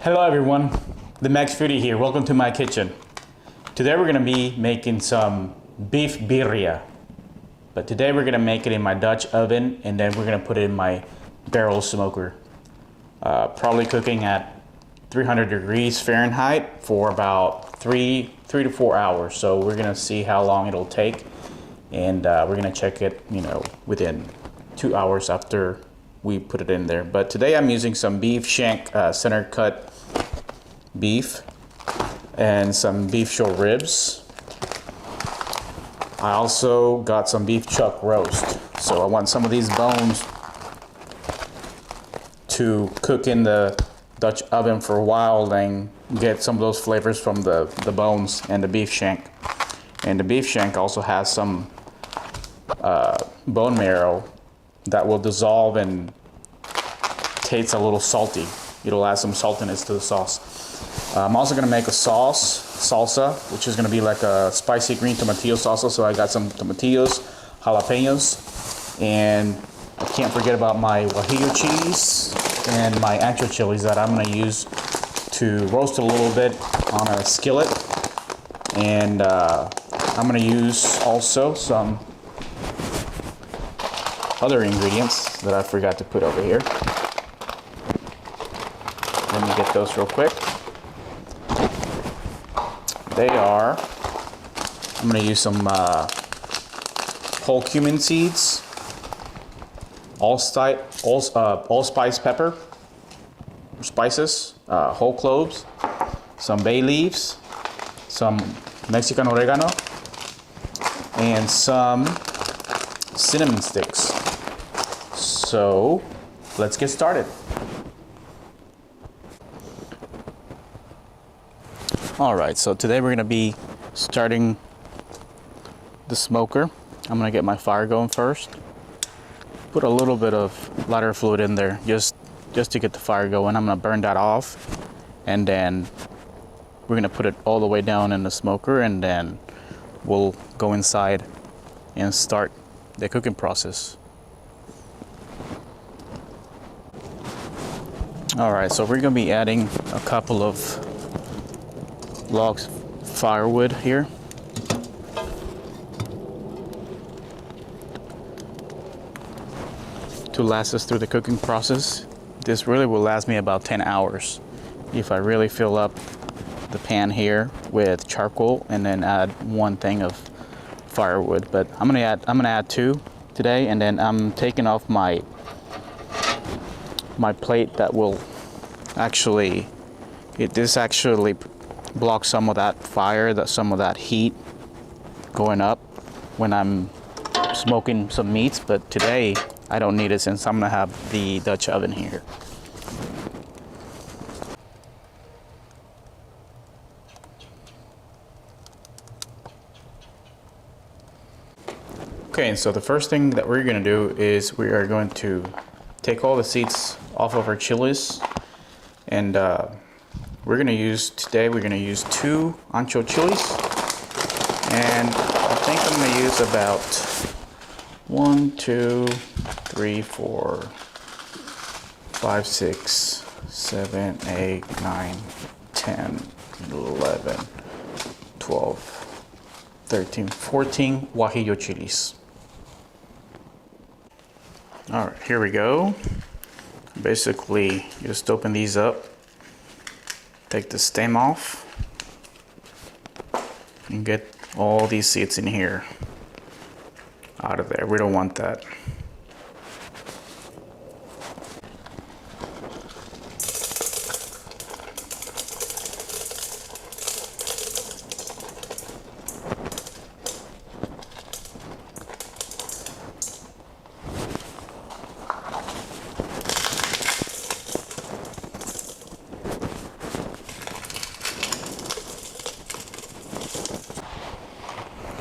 Hello everyone, the Max Foodie here. Welcome to my kitchen. Today we're gonna be making some beef birria. But today we're gonna make it in my Dutch oven and then we're gonna put it in my barrel smoker. Probably cooking at 300 degrees Fahrenheit for about three to 4 hours. So we're gonna see how long it'll take. And we're gonna check it, within 2 hours after we put it in there. But today I'm using some beef shank center cut beef and some beef short ribs. I also got some beef chuck roast. So I want some of these bones to cook in the Dutch oven for a while, then get some of those flavors from the bones and the beef shank. And the beef shank also has some bone marrow that will dissolve and taste a little salty. It'll add some saltiness to the sauce. I'm also gonna make a salsa, which is gonna be like a spicy green tomatillo salsa. So I got some tomatillos, jalapenos, and I can't forget about my Guajillo Chiles and my Ancho Chiles that I'm gonna use to roast it a little bit on a skillet. And I'm gonna use also some other ingredients that I forgot to put over here. Let me get those real quick. They are, I'm gonna use some whole cumin seeds, allspice pepper, spices, whole cloves, some bay leaves, some Mexican oregano, and some cinnamon sticks. So let's get started. All right, so today we're gonna be starting the smoker. I'm gonna get my fire going first. Put a little bit of lighter fluid in there just to get the fire going. I'm gonna burn that off, and then we're gonna put it all the way down in the smoker, and then we'll go inside and start the cooking process. All right, so we're gonna be adding a couple of logs firewood here. To last us through the cooking process. This really will last me about 10 hours if I really fill up the pan here with charcoal and then add one thing of firewood. But I'm gonna add 2 today, and then I'm taking off my plate that will actually this actually blocks some of that fire, some of that heat going up when I'm smoking some meats. But today I don't need it since I'm gonna have the Dutch oven here. Okay, and so the first thing that we're gonna do is we are going to take all the seeds off of our chilies, and we're gonna use 2 Ancho Chiles, and I think I'm gonna use about 1, 2, 3, 4, 5, 6, 7, 8, 9, 10, 11, 12, 13, 14 Guajillo Chiles. All right, here we go. Basically, just open these up. Take the stem off and get all these seeds in here out of there. We don't want that.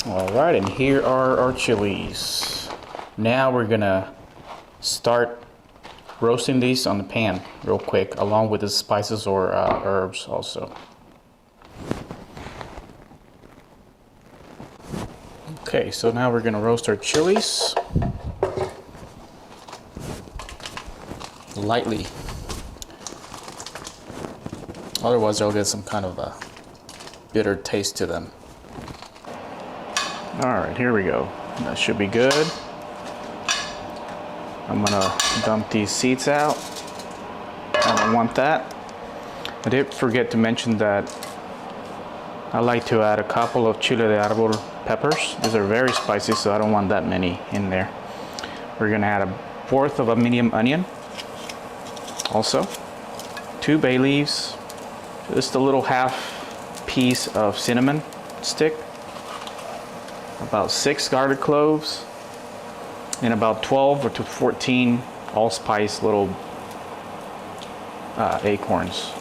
All right, and here are our chilies. Now we're gonna start roasting these on the pan real quick, along with the spices or herbs also. Okay, so now we're gonna roast our chilies lightly. Otherwise, they'll get some kind of a bitter taste to them. All right, here we go. That should be good. I'm gonna dump these seeds out. I don't want that. I did forget to mention that I like to add a couple of Chile de Arbol peppers. These are very spicy, so I don't want that many in there. We're gonna add a fourth of a medium onion. Also, 2 bay leaves, just a little half piece of cinnamon stick, about 6 garlic cloves, and about 12 or to 14 allspice little acorns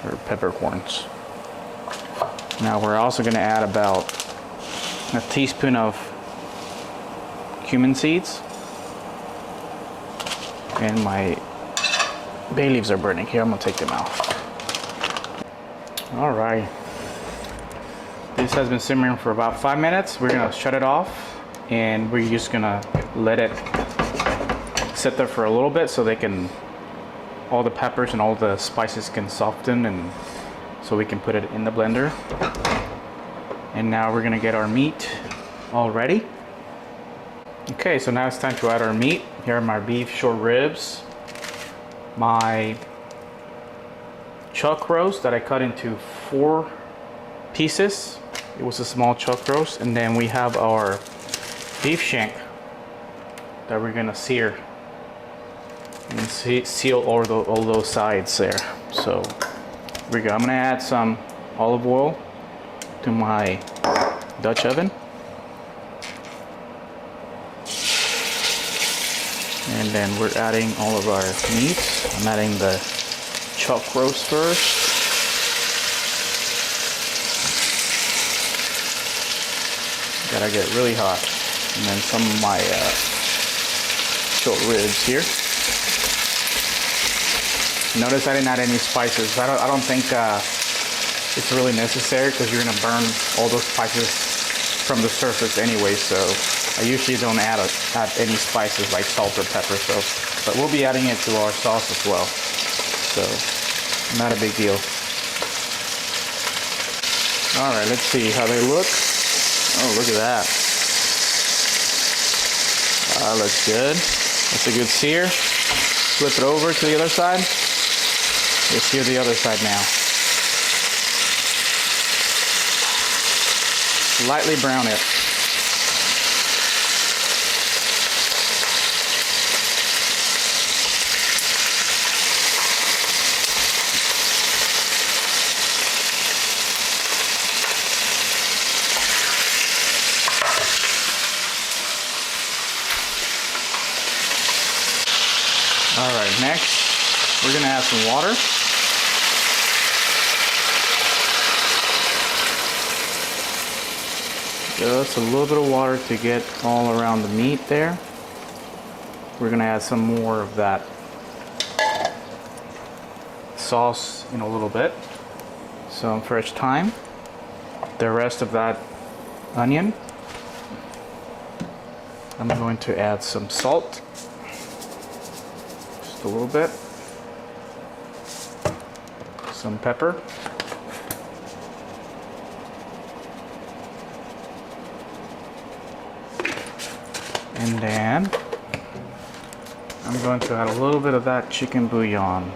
or peppercorns. Now we're also going to add about a teaspoon of cumin seeds, and my bay leaves are burning here. I'm going to take them out. All right, this has been simmering for about 5 minutes. We're going to shut it off, and we're just going to let it sit there for a little bit so all the peppers and all the spices can soften, and so we can put it in the blender. And now we're gonna get our meat all ready. Okay, so now it's time to add our meat. Here are my beef short ribs, my chuck roast that I cut into 4 pieces. It was a small chuck roast. And then we have our beef shank that we're gonna sear and seal all those sides there. So here we go. I'm gonna add some olive oil to my Dutch oven. And then we're adding all of our meats. I'm adding the chuck roast first. Gotta get really hot. And then some of my short ribs here. Notice I didn't add any spices. I don't think it's really necessary, because you're gonna burn all those spices from the surface anyway. So I usually don't add any spices like salt or pepper. So, but we'll be adding it to our sauce as well. So not a big deal. All right, let's see how they look. Oh, look at that. That looks good. That's a good sear. Flip it over to the other side. We'll sear the other side now. Lightly brown it. All right, next we're gonna add some water. Just a little bit of water to get all around the meat there. We're gonna add some more of that sauce in a little bit. Some fresh thyme. The rest of that onion. I'm going to add some salt. Just a little bit. Some pepper. And then I'm going to add a little bit of that chicken bouillon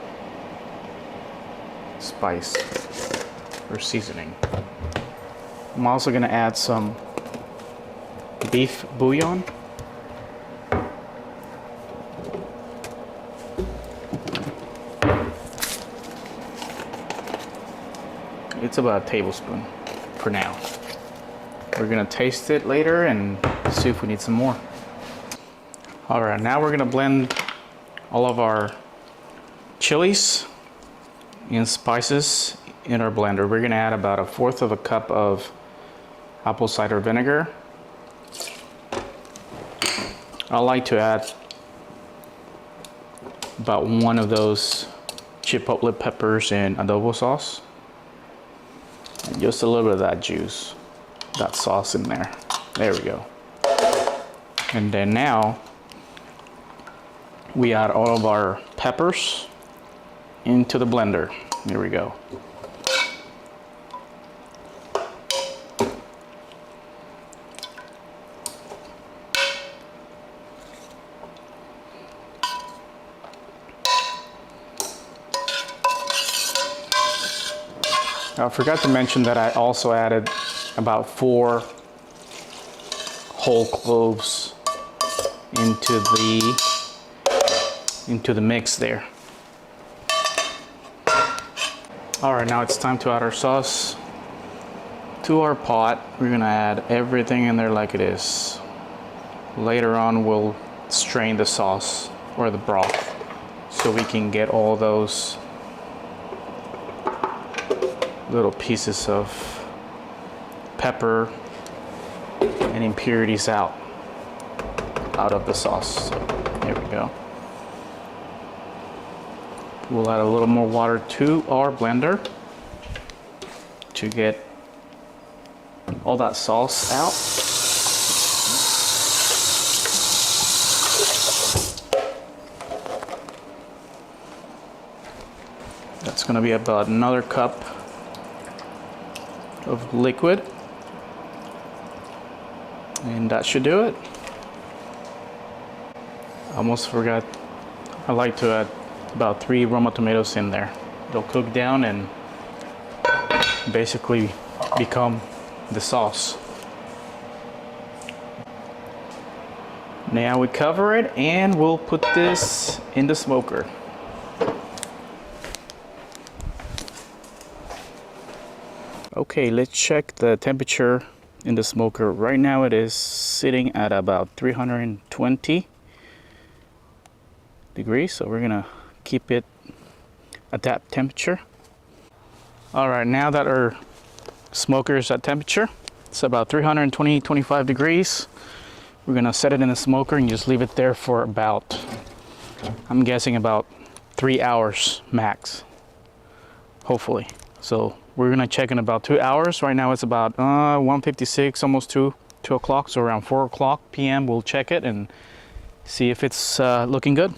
spice or seasoning. I'm also going to add some beef bouillon. It's about a tablespoon for now. We're going to taste it later and see if we need some more. All right, now we're gonna blend all of our chilies and spices in our blender. We're gonna add about 1/4 of a cup of apple cider vinegar. I like to add about 1 of those chipotle peppers in adobo sauce. And just a little bit of that juice, that sauce in there. There we go. And then now, we add all of our peppers into the blender. Here we go. I forgot to mention that I also added about 4 whole cloves into the mix there. All right, now it's time to add our sauce to our pot. We're gonna add everything in there like it is. Later on, we'll strain the sauce or the broth so we can get all those little pieces of pepper and impurities out of the sauce. So here we go. We'll add a little more water to our blender to get all that sauce out. That's going to be about another cup of liquid, and that should do it. I almost forgot, I like to add about 3 Roma tomatoes in there. They'll cook down and basically become the sauce. Now we cover it and we'll put this in the smoker. Okay, let's check the temperature in the smoker. Right now it is sitting at about 320 degrees, so we're gonna keep it at that temperature. All right, now that our smoker is at temperature, it's about 325 degrees. We're gonna set it in the smoker and just leave it there for about, I'm guessing about 3 hours max, hopefully. So we're gonna check in about 2 hours. Right now it's about 1:56, almost 2 o'clock. So around 4 o'clock p.m. we'll check it and see if it's looking good.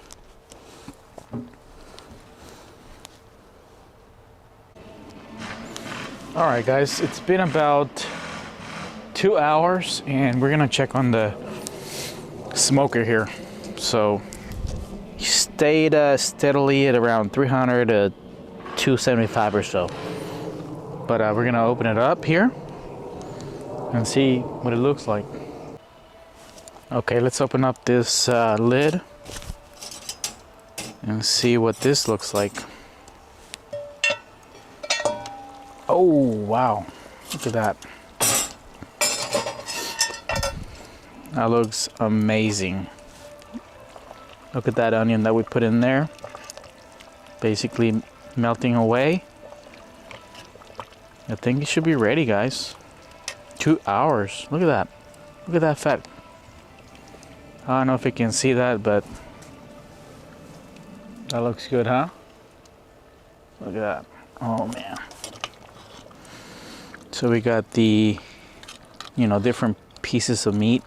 All right, guys, it's been about 2 hours and we're gonna check on the smoker here. So he stayed steadily at around 300 to 275 or so. But we're gonna open it up here and see what it looks like. Okay, let's open up this lid and see what this looks like. Oh, wow, look at that. That looks amazing. Look at that onion that we put in there, basically melting away. I think it should be ready, guys. 2 hours. Look at that. Look at that fat. I don't know if you can see that, but that looks good, huh? Look at that. Oh man. So we got the, different pieces of meat.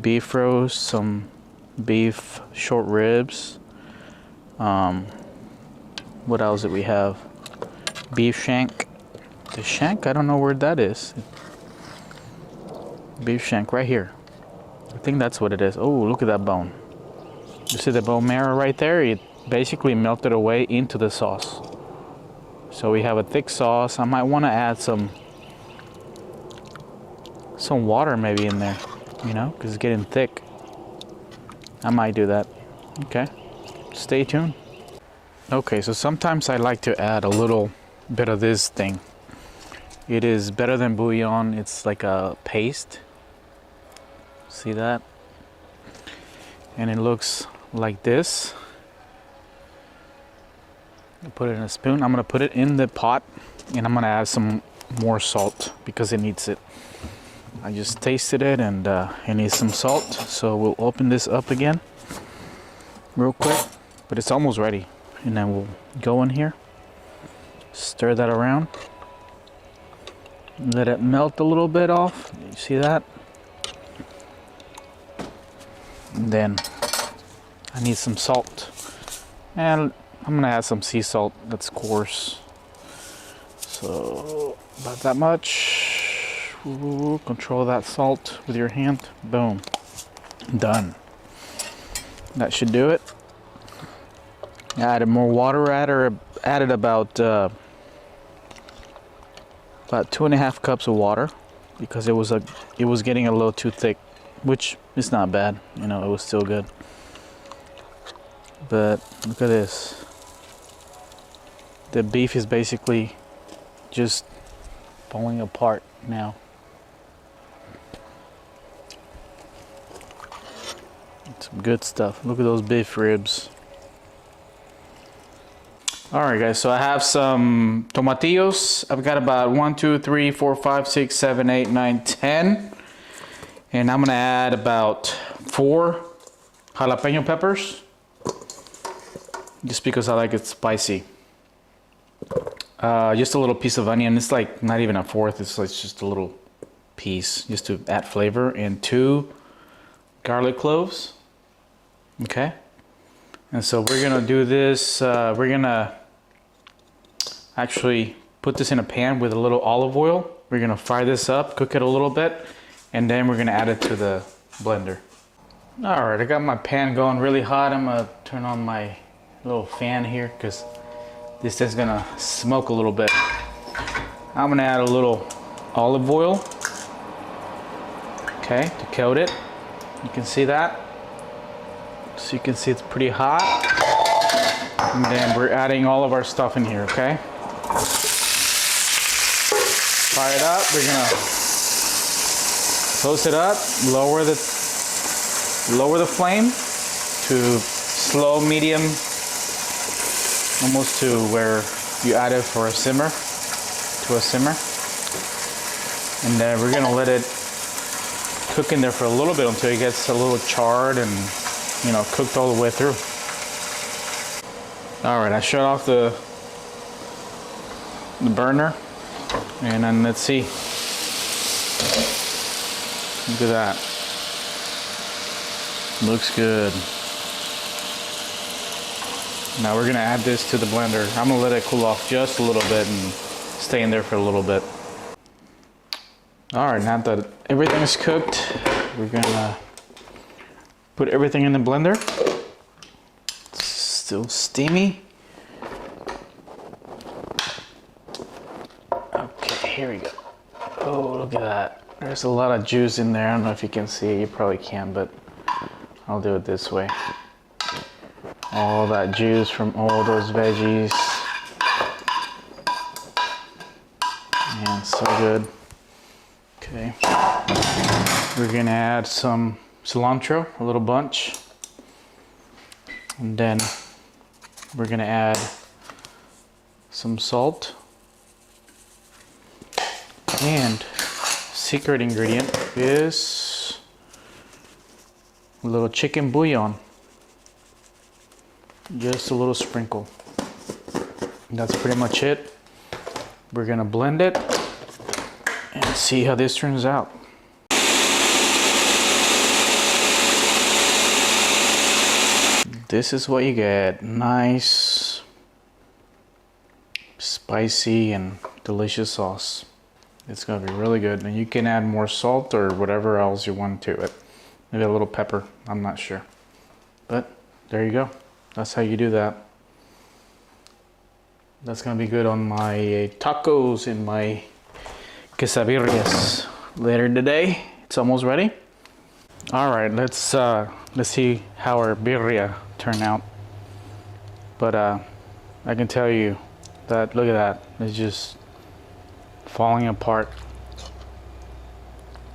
Beef roast, some beef short ribs. What else did we have? Beef shank. The shank, I don't know where that is. Beef shank right here. I think that's what it is. Oh, look at that bone. You see the bone marrow right there? It basically melted away into the sauce. So we have a thick sauce. I might want to add some water maybe in there, because it's getting thick. I might do that. Okay, stay tuned. Okay, so sometimes I like to add a little bit of this thing. It is better than bouillon. It's like a paste. See that? And it looks like this. Put it in a spoon. I'm gonna put it in the pot and I'm gonna add some more salt because it needs it. I just tasted it and it needs some salt. So we'll open this up again real quick, but it's almost ready. And then we'll go in here, stir that around, let it melt a little bit off. You see that? And then I need some salt. And I'm gonna add some sea salt that's coarse. So about that much. Ooh, control that salt with your hand. Boom. Done. That should do it. I added more water. Added about 2.5 cups of water because it was getting a little too thick, which is not bad. You know, it was still good. But look at this. The beef is basically just falling apart now. Some good stuff. Look at those beef ribs. All right, guys, so I have some tomatillos. I've got about 1, 2, 3, 4, 5, 6, 7, 8, 9, 10. And I'm gonna add about 4 jalapeno peppers, just because I like it spicy. Just a little piece of onion. It's like not even a fourth, it's like just a little piece, just to add flavor. And 2 garlic cloves, okay? And so we're gonna do this, we're gonna actually put this in a pan with a little olive oil. We're gonna fry this up, cook it a little bit, and then we're gonna add it to the blender. All right, I got my pan going really hot. I'm gonna turn on my little fan here because this is gonna smoke a little bit. I'm gonna add a little olive oil, okay, to coat it. You can see that. So you can see it's pretty hot. And then we're adding all of our stuff in here, okay? Fire it up. We're gonna close it up, lower the flame to slow, medium, almost to where you add it for a simmer, to a simmer. And then we're gonna let it cook in there for a little bit until it gets a little charred and, you know, cooked all the way through. All right, I shut off the burner, and then let's see. Look at that. Looks good. Now we're gonna add this to the blender. I'm gonna let it cool off just a little bit and stay in there for a little bit. All right, now that everything is cooked, we're gonna put everything in the blender. It's still steamy. Okay, here we go. Oh, look at that. There's a lot of juice in there. I don't know if you can see it. You probably can, but I'll do it this way. All that juice from all those veggies. Man, so good. Okay. We're gonna add some cilantro, a little bunch. And then we're gonna add some salt. And secret ingredient is a little chicken bouillon. Just a little sprinkle. That's pretty much it. We're gonna blend it and see how this turns out. This is what you get. Nice, spicy, and delicious sauce. It's gonna be really good. And you can add more salt or whatever else you want to it. Maybe a little pepper, I'm not sure. But there you go. That's how you do that. That's gonna be good on my tacos and my quesadillas later today. It's almost ready. All right, let's see how our birria turned out. But I can tell you that, look at that, it's just falling apart.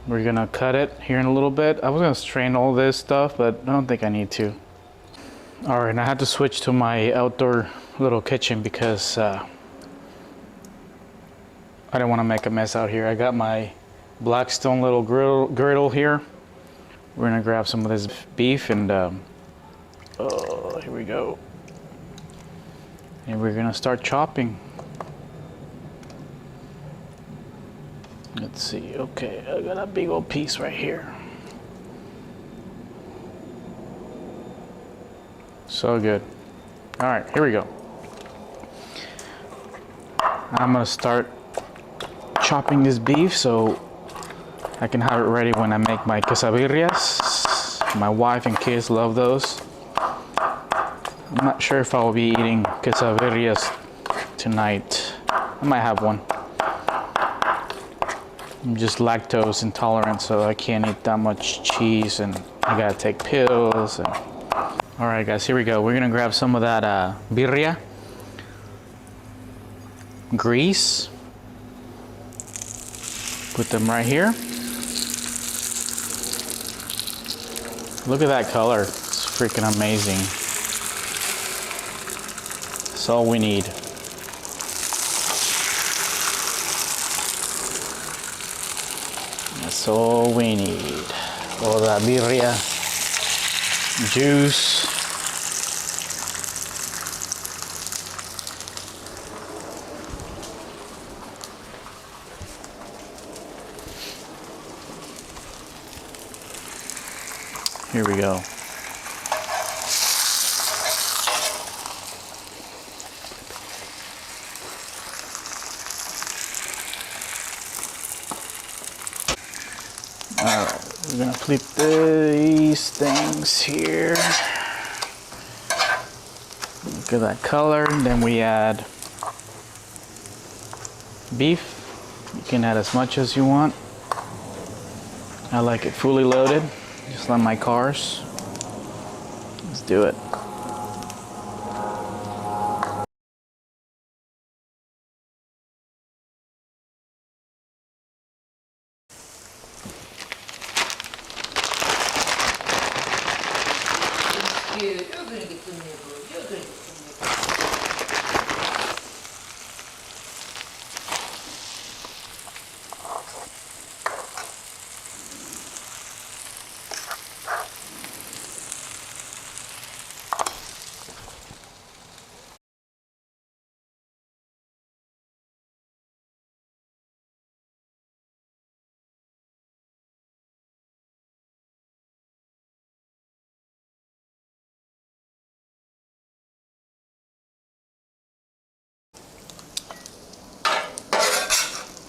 We're gonna cut it here in a little bit. I was gonna strain all this stuff, but I don't think I need to. All right, I had to switch to my outdoor little kitchen because I didn't want to make a mess out here. I got my Blackstone little griddle here. We're gonna grab some of this beef and oh, here we go. And we're gonna start chopping. Let's see, okay, I got a big old piece right here. So good. All right, here we go. I'm gonna start chopping this beef so I can have it ready when I make my quesadillas. My wife and kids love those. I'm not sure if I will be eating quesadillas tonight. I might have one. I'm just lactose intolerant, so I can't eat that much cheese, and I gotta take pills. And... All right, guys, here we go. We're gonna grab some of that birria grease. Put them right here. Look at that color. It's freaking amazing. That's all we need. That's all we need. All that birria juice. Here we go. Alright, we're gonna flip these things here. Look at that color. Then we add beef. You can add as much as you want. I like it fully loaded, just like my cars. Let's do it.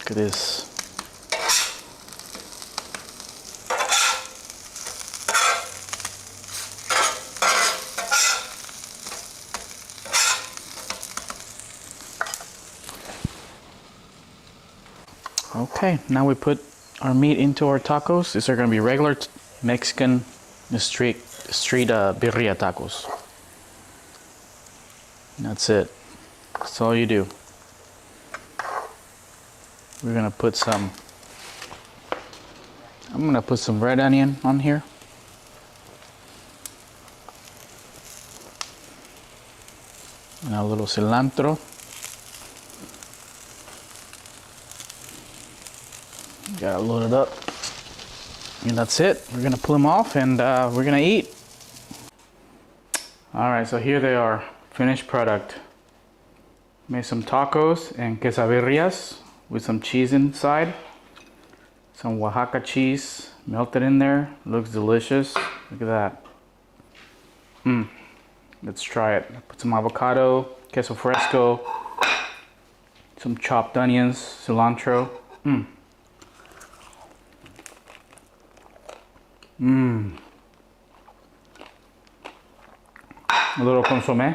Look at this. Okay, now we put our meat into our tacos. These are going to be regular Mexican street birria tacos. And that's it. That's all you do. We're gonna put some, I'm gonna put some red onion on here. And a little cilantro. Gotta load it up. And that's it. We're gonna pull them off and we're gonna eat. All right, so here they are, finished product. Made some tacos and quesadillas with some cheese inside. Some Oaxaca cheese melted in there. Looks delicious. Look at that. Let's try it. Put some avocado, queso fresco, some chopped onions, cilantro. A little consomme.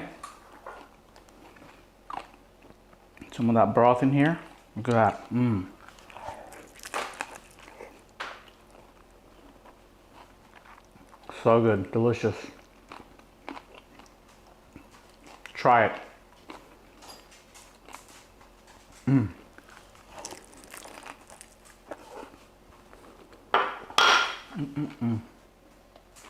Some of that broth in here. Look at that. So good, delicious. Try it.